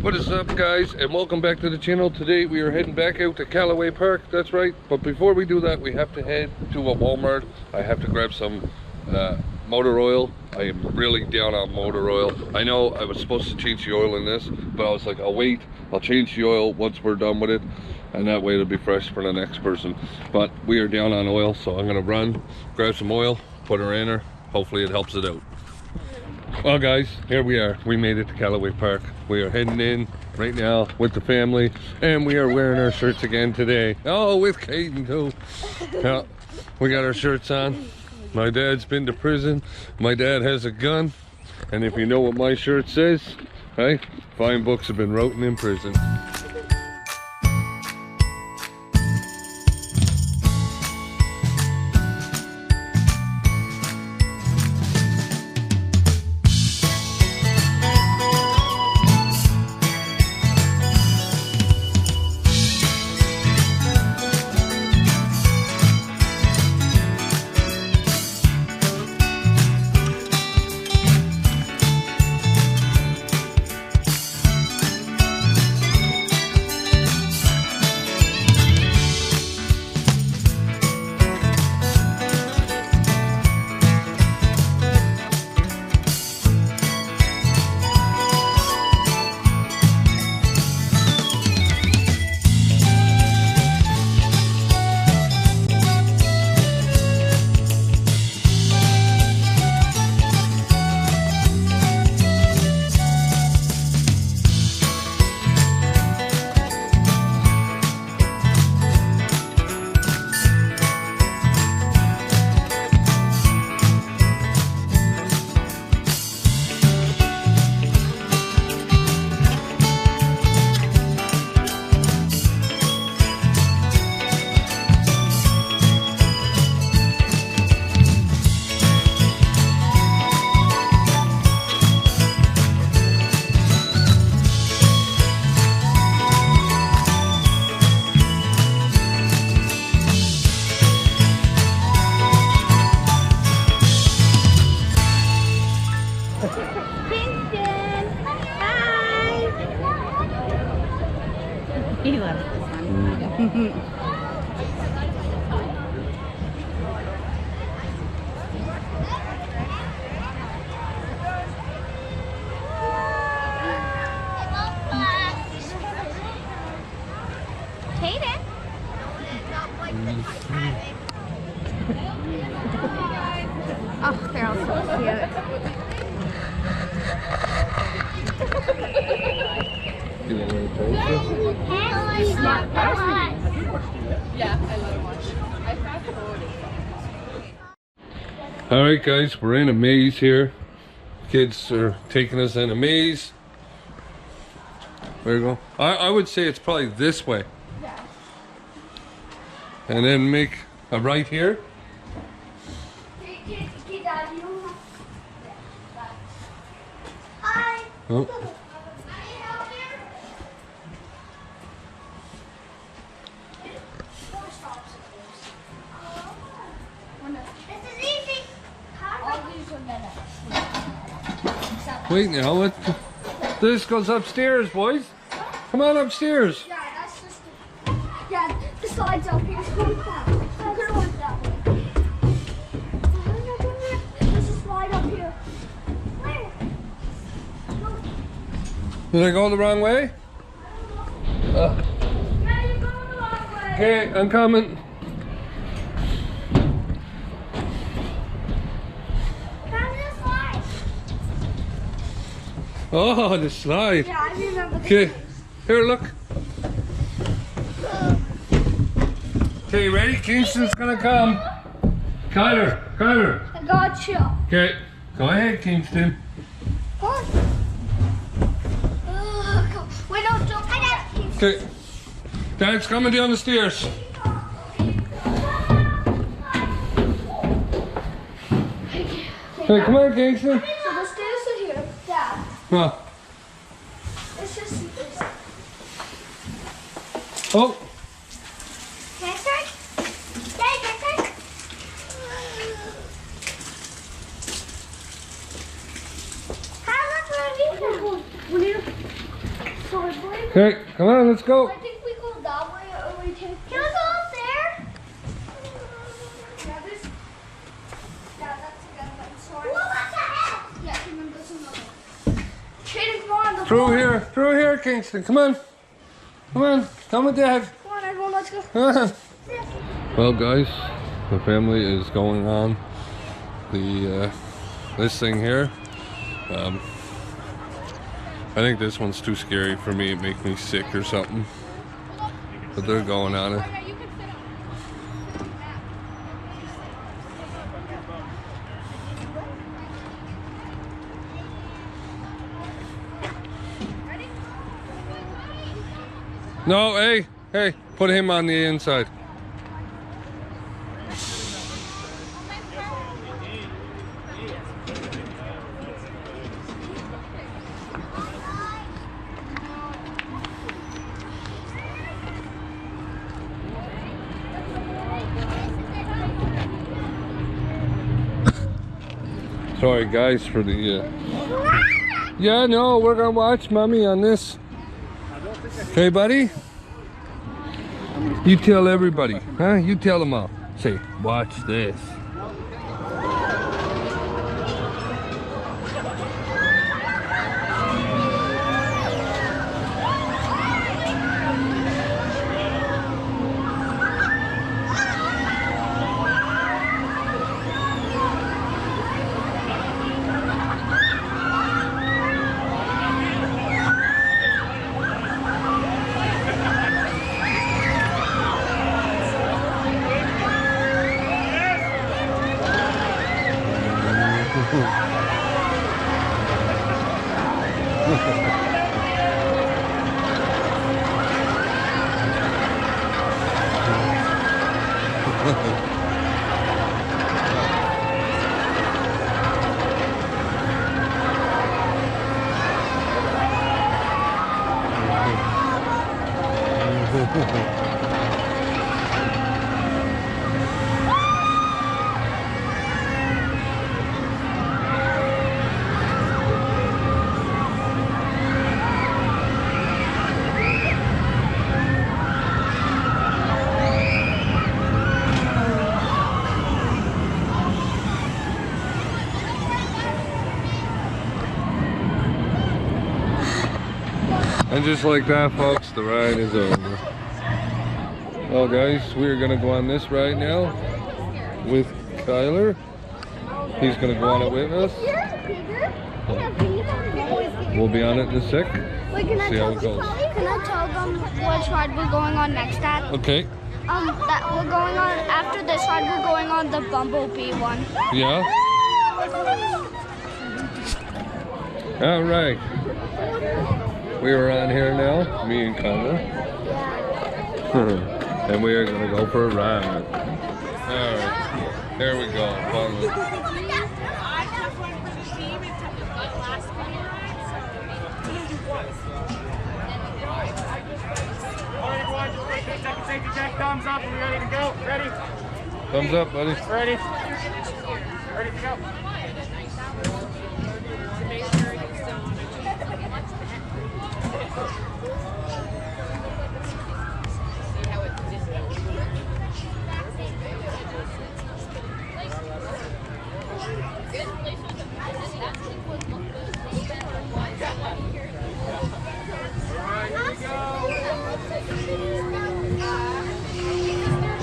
What is up, guys, and welcome back to the channel. Today we are heading back out to Calaway Park, that's right. But before we do that, we have to head to a Walmart. I have to grab some motor oil. I am really down on motor oil. I know I was supposed to change the oil in this, but I was like, I'll wait, I'll change the oil once we're done with it, and that way it'll be fresh for the next person. But we are down on oil, so I'm gonna run, grab some oil, put her in her. Hopefully it helps it out. Well, guys, here we are. We made it to Calaway Park. We are heading in right now with the family, and we are wearing our shirts again today. Oh, with Caden too. Yeah, we got our shirts on. My dad's been to prison. My dad has a gun, and if you know what my shirt says, hey, fine books have been written in prison. He loves this one. Hayden. Oh, they're all so cute. Yeah, I love watching. I fast forwarded. All right, guys, we're in a maze here. Kids are taking us in a maze. There you go. I would say it's probably this way. Yeah. And then make a right here. Oh. Wait now, what? This goes upstairs, boys. Come on upstairs. Yeah, that's just yeah, the slide's up here. Go that. I'm gonna walk that way. There's a slide up here. Where? Did I go the wrong way? Yeah, you're going the wrong way. Okay, I'm coming. Oh, the slide. Yeah, I remember. Okay, here, look. Okay, ready? Kingston's gonna come. Kyler. I got you. Okay, go ahead, Kingston. Wait, no, don't. I got it. Okay, Dad's coming down the stairs. Hey, come on, Kingston. So the stairs are here. Dad. Huh. It's just. Oh. Can I start? Dad, can I start? How much are we? So I believe. Okay, come on, let's go. I think we go that way or we take. Can I go up there? Yeah, this. Yeah, that's a good one. Sorry. What the hell? Yeah, remember some other. Trader, come on. Through here, Kingston. Come on. Come with Dad. Come on, everyone, let's go. Well, guys, the family is going on the this thing here. I think this one's too scary for me. It makes me sick or something. But they're going on it. No, hey, put him on the inside. Sorry guys for the yeah, no, we're gonna watch Mommy on this. Okay, buddy? You tell everybody, huh? You tell them all. Say, watch this. And just like that, folks, the ride is over. Well, guys, we're gonna go on this ride now with Kyler. He's gonna go on it with us. We'll be on it in a sec. See how it goes. Can I tell them which ride we're going on next at? Okay. That we're going on after this ride. We're going on the Bumblebee one. Yeah. All right. We are on here now, me and Connor. And we are gonna go for a ride. All right. There we go. Finally. Safety check, thumbs up, we're ready to go. Ready? Thumbs up, buddy. Ready? Ready to go.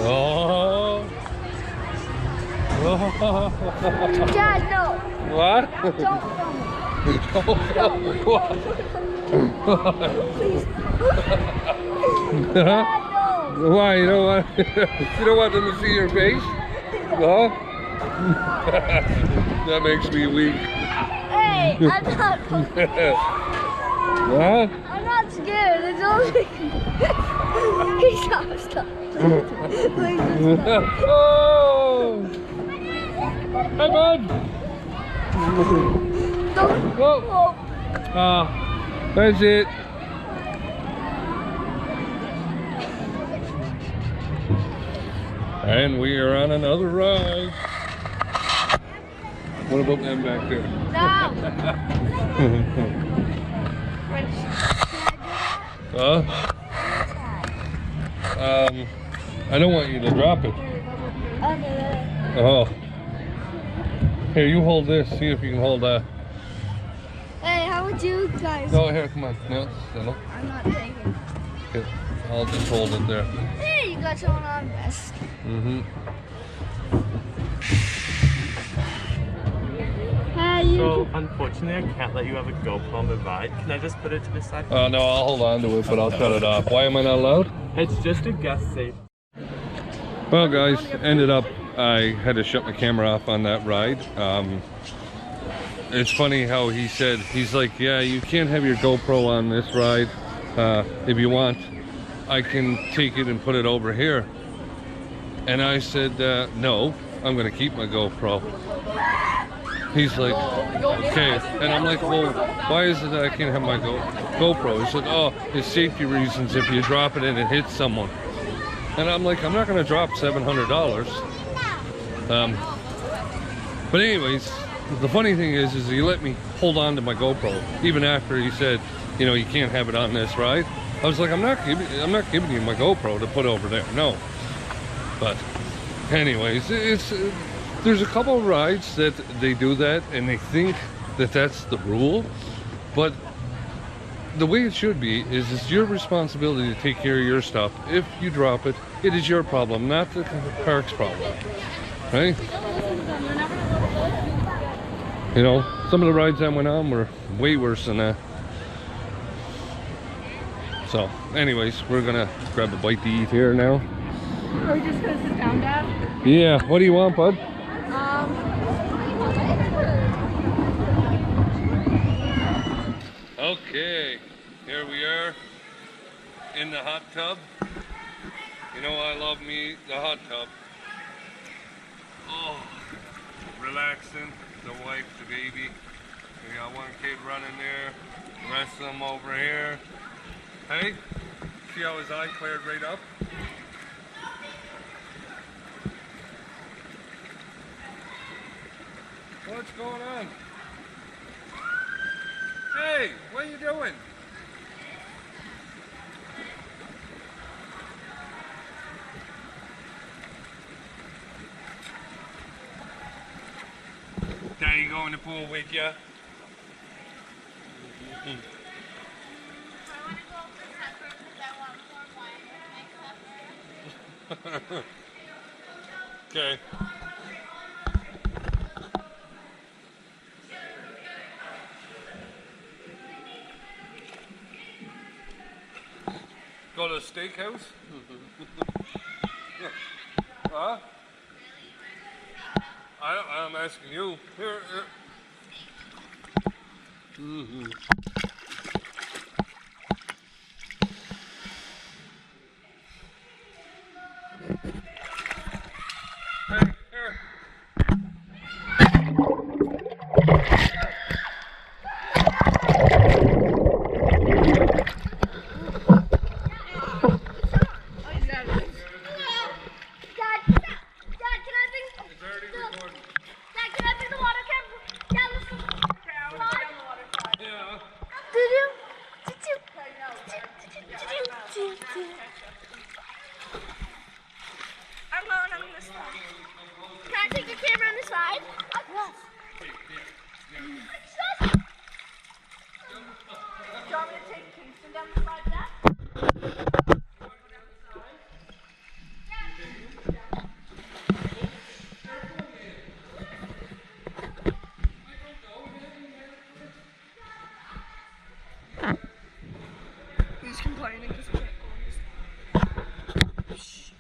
Oh. Dad, no. What? Dad, no. Why? You don't want you don't want them to see your face? Huh? That makes me weak. Hey, I'm not. What? I'm not scared. It's only. Stop. Oh! Hi, bud. Don't. Whoa. That's it. And we are on another ride. What about them back there? No. I don't want you to drop it. Okay. Oh. Here, you hold this. See if you can hold that. Hey, how would you guys? No, here, come on. No, no. I'm not taking. Okay, I'll just hold it there. Hey, you got someone on this. Mm-hmm. Hey, you. So, unfortunately, I can't let you have a GoPro on the ride. Can I just put it to the side? No, I'll hold on to it, but I'll cut it off. Why am I not allowed? It's just a guest safe. Well, guys, ended up I had to shut my camera off on that ride. It's funny how he said, he's like, yeah, you can't have your GoPro on this ride. If you want, I can take it and put it over here. And I said, no, I'm gonna keep my GoPro. He's like, okay. And I'm like, well, why is it that I can't have my GoPro? He said, oh, it's safety reasons if you drop it and it hits someone. And I'm like, I'm not gonna drop $700. But anyways, the funny thing is he let me hold on to my GoPro even after he said, you know, you can't have it on this ride. I was like, I'm not giving you my GoPro to put over there. No. But anyways, there's a couple of rides that they do that and they think that that's the rule, but the way it should be is it's your responsibility to take care of your stuff. If you drop it, it is your problem, not the park's problem, right? You know, some of the rides I went on were way worse than that. So anyways, we're gonna grab a bite to eat here now. Are we just gonna sit down, Dad? Yeah, what do you want, bud? Okay, here we are in the hot tub. You know I love me the hot tub. Oh, relaxing, the wife, the baby. We got one kid running there, the rest of them over here. Hey, see how his eye cleared right up? What's going on? Hey, what are you doing? Daddy go in the pool with ya? Okay. Go to a steakhouse? Huh? I'm asking you. Here. Hey, here. Can I take your camera on this ride? Yes. Do you want me to take Kingston down the slide, Dad? He's complaining because he can't go on this. Shh.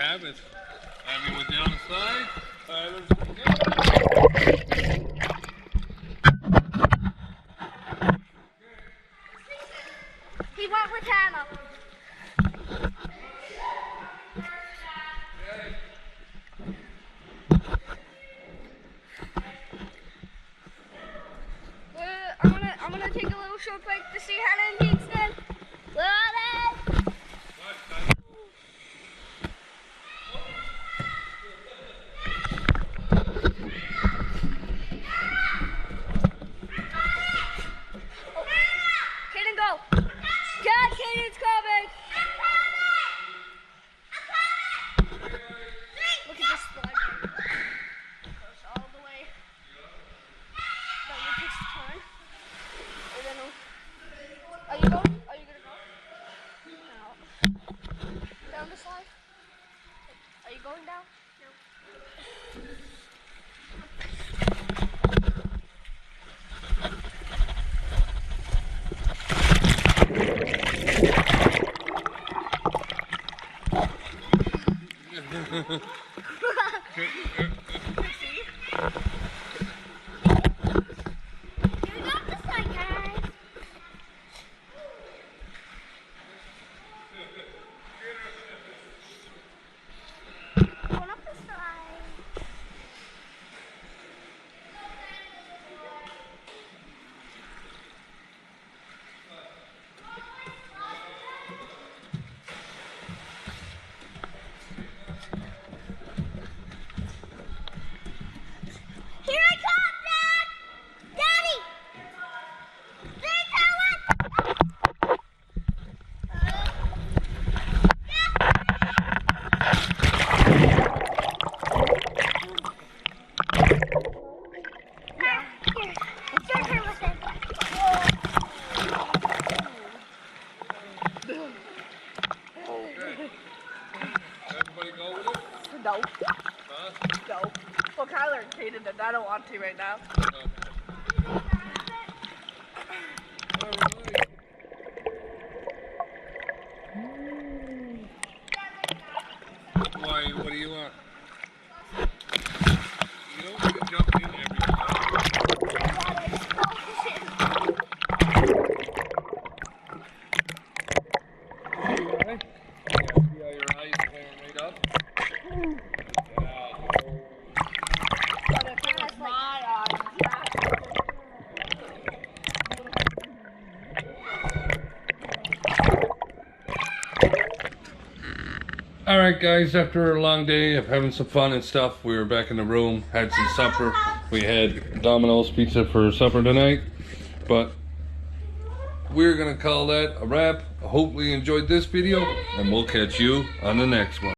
have it. I mean, with the other side. He went with Hannah. I'm gonna take a little short break to see Hannah and Kingston. Kaden, go! Dad, Kaden's coming! Look at this slide. Goes all the way. Then it takes a turn. And then are you going? Are you gonna go? No. Down the slide? Are you going down? No. Here I come, Dad! Daddy! 3, 2, 1! Here, it's your turn with it. Everybody go with it? No. Huh? No. Well, Kyler and Kaden did. I don't want to right now. Why? What do you want? You don't need to jump in every time. Right? Yeah, see how your eyes clearing right up? But if it was my eyes, Alright guys, after a long day of having some fun and stuff, we were back in the room, had some supper. We had Domino's pizza for supper tonight, but we're gonna call that a wrap. I hope you enjoyed this video, and we'll catch you on the next one.